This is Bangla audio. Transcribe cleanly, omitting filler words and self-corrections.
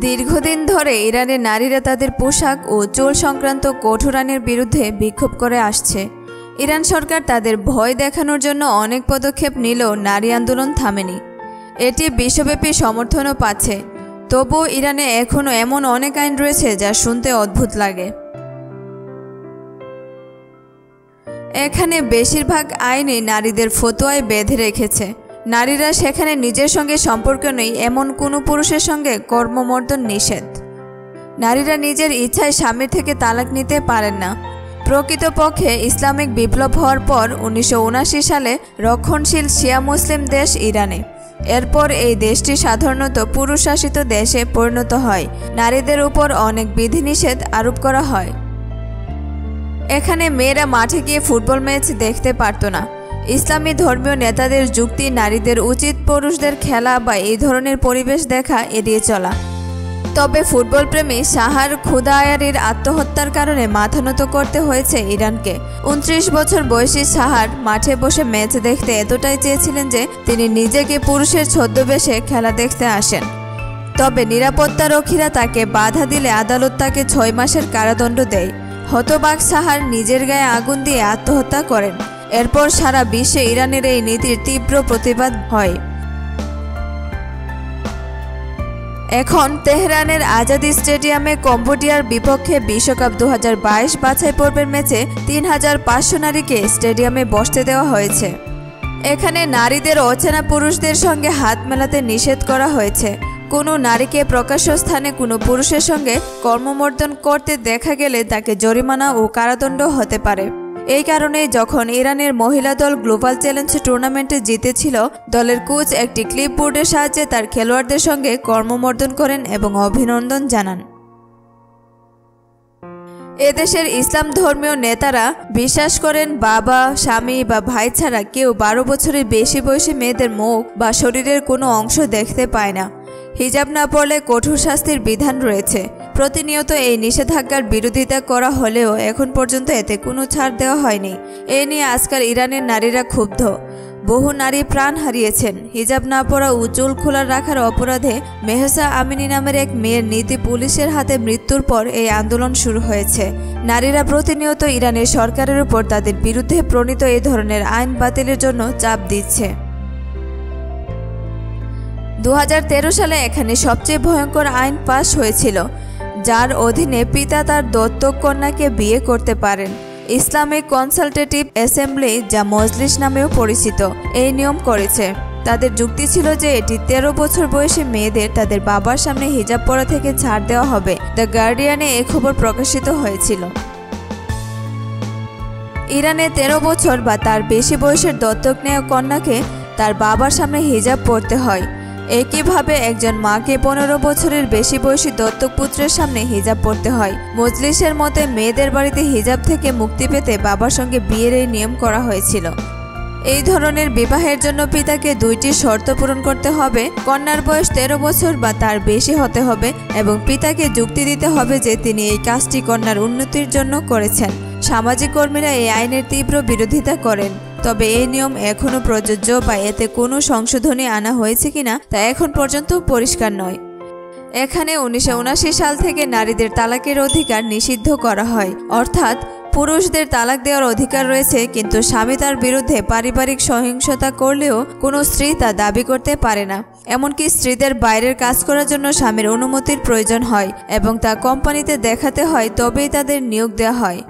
দীর্ঘদিন ধরে ইরানের নারীরা তাদের পোশাক ও চুল সংক্রান্ত কঠোর আইনের বিরুদ্ধে বিক্ষোভ করে আসছে। ইরান সরকার তাদের ভয় দেখানোর জন্য অনেক পদক্ষেপ নিলেও নারী আন্দোলন থামেনি। এটি বিশ্বব্যাপী সমর্থনও পাচ্ছে। তবুও ইরানে এখনও এমন অনেক আইন রয়েছে যা শুনতে অদ্ভুত লাগে। এখানে বেশিরভাগ আইনই নারীদের ফতোয়ায় বেঁধে রেখেছে। নারীরা সেখানে নিজের সঙ্গে সম্পর্ক নেই এমন কোনো পুরুষের সঙ্গে কর্মমর্দন নিষেধ। নারীরা নিজের ইচ্ছায় স্বামীর থেকে তালাক নিতে পারেন না। প্রকৃতপক্ষে ইসলামিক বিপ্লব হওয়ার পর 1979 সালে রক্ষণশীল শিয়া মুসলিম দেশ ইরানে। এরপর এই দেশটি সাধারণত পুরুষ শাসিত দেশে পরিণত হয়। নারীদের উপর অনেক বিধিনিষেধ আরোপ করা হয়। এখানে মেয়েরা মাঠে গিয়ে ফুটবল ম্যাচ দেখতে পারত না। ইসলামী ধর্মীয় নেতাদের যুক্তি, নারীদের উচিত পুরুষদের খেলা বা এই ধরনের পরিবেশ দেখা এড়িয়ে চলা। তবে ফুটবল প্রেমী শাহর খুদায়ারির আত্মহত্যার কারণে মাথা নত করতে হয়েছে ইরানকে। 29 বছর বয়সী শাহর মাঠে বসে ম্যাচ দেখতে এতটাই চেয়েছিলেন যে তিনি নিজেকে পুরুষের ছদ্মবেশে খেলা দেখতে আসেন। তবে নিরাপত্তারক্ষীরা তাকে বাধা দিলে আদালত তাকে 6 মাসের কারাদণ্ড দেয়। হতবাক শাহর নিজের গায়ে আগুন দিয়ে আত্মহত্যা করেন। এরপর সারা বিশ্বে ইরানের এই নীতির তীব্র প্রতিবাদ হয়। এখন তেহরানের আজাদি স্টেডিয়ামে কম্বোডিয়ার বিপক্ষে বিশ্বকাপ 2022 বাছাই পর্বের ম্যাচে 3500 নারীকে স্টেডিয়ামে বসতে দেওয়া হয়েছে। এখানে নারীদের অচেনা পুরুষদের সঙ্গে হাত মেলাতে নিষেধ করা হয়েছে। কোনো নারীকে প্রকাশ্য স্থানে কোনো পুরুষের সঙ্গে কর্মমর্দন করতে দেখা গেলে তাকে জরিমানা ও কারাদণ্ড হতে পারে। এই কারণে যখন ইরানের মহিলা দল গ্লোবাল চ্যালেঞ্জ টুর্নামেন্টে জিতেছিল, দলের কোচ একটি ক্লিপবোর্ডের সাহায্যে তার খেলোয়াড়দের সঙ্গে কর্মমর্দন করেন এবং অভিনন্দন জানান। এদেশের ইসলাম ধর্মীয় নেতারা বিশ্বাস করেন বাবা, স্বামী বা ভাই ছাড়া কেউ 12 বছরের বেশি বয়সী মেয়েদের মুখ বা শরীরের কোনো অংশ দেখতে পায় না। হিজাব না পরলে কঠোর শাস্তির বিধান রয়েছে। প্রতিনিয়ত এই নিষেধাজ্ঞার বিরোধিতা করা হলেও এখন পর্যন্ত এতে কোনো ছাড় দেওয়া হয়নি। এ নিয়ে আজকাল ইরানের নারীরা ক্ষুব্ধ। বহু নারী প্রাণ হারিয়েছেন। হিজাব না পরা ও চুল খোলা রাখার অপরাধে মেহসা আমিনী নামের এক মেয়ের নীতি পুলিশের হাতে মৃত্যুর পর এই আন্দোলন শুরু হয়েছে। নারীরা প্রতিনিয়ত ইরানের সরকারের উপর তাদের বিরুদ্ধে প্রণীত এই ধরনের আইন বাতিলের জন্য চাপ দিচ্ছে। 2013 সালে এখানে সবচেয়ে ভয়ঙ্কর আইন পাশ হয়েছিল, যার অধীনে পিতা তার দত্তক কন্যাকে বিয়ে করতে পারেন। ইসলামিক কনসালটেটিভ অ্যাসেম্বলি, যা মজলিস নামেও পরিচিত, এই নিয়ম করেছে। তাদের যুক্তি ছিল যে এটি 13 বছর বয়সী মেয়েদের তাদের বাবার সামনে হিজাব পরা থেকে ছাড় দেওয়া হবে। দ্য গার্ডিয়ানে এই খবর প্রকাশিত হয়েছিল। ইরানে 13 বছর বা তার বেশি বয়সের দত্তক নেওয়া কন্যাকে তার বাবার সামনে হিজাব পরতে হয়। একইভাবে একজন মাকে 15 বছরের বেশি বয়সী দত্তক পুত্রের সামনে হিজাব পরতে হয়। মজলিসের মতে মেয়েদের বাড়িতে হিজাব থেকে মুক্তি পেতে বাবার সঙ্গে বিয়ের এই নিয়ম করা হয়েছিল। এই ধরনের বিবাহের জন্য পিতাকে 2টি শর্ত পূরণ করতে হবে। কন্যার বয়স 13 বছর বা তার বেশি হতে হবে এবং পিতাকে যুক্তি দিতে হবে যে তিনি এই কাজটি কন্যার উন্নতির জন্য করেছেন। সামাজিক কর্মীরা এই আইনের তীব্র বিরোধিতা করেন। তবে এই নিয়ম এখনও প্রযোজ্য বা এতে কোনো সংশোধনী আনা হয়েছে কিনা তা এখন পর্যন্ত পরিষ্কার নয়। এখানে 1979 সাল থেকে নারীদের তালাকের অধিকার নিষিদ্ধ করা হয়, অর্থাৎ পুরুষদের তালাক দেওয়ার অধিকার রয়েছে, কিন্তু স্বামী তার বিরুদ্ধে পারিবারিক সহিংসতা করলেও কোনো স্ত্রী তা দাবি করতে পারে না। এমনকি স্ত্রীদের বাইরের কাজ করার জন্য স্বামীর অনুমতির প্রয়োজন হয় এবং তা কোম্পানিতে দেখাতে হয়, তবেই তাদের নিয়োগ দেওয়া হয়।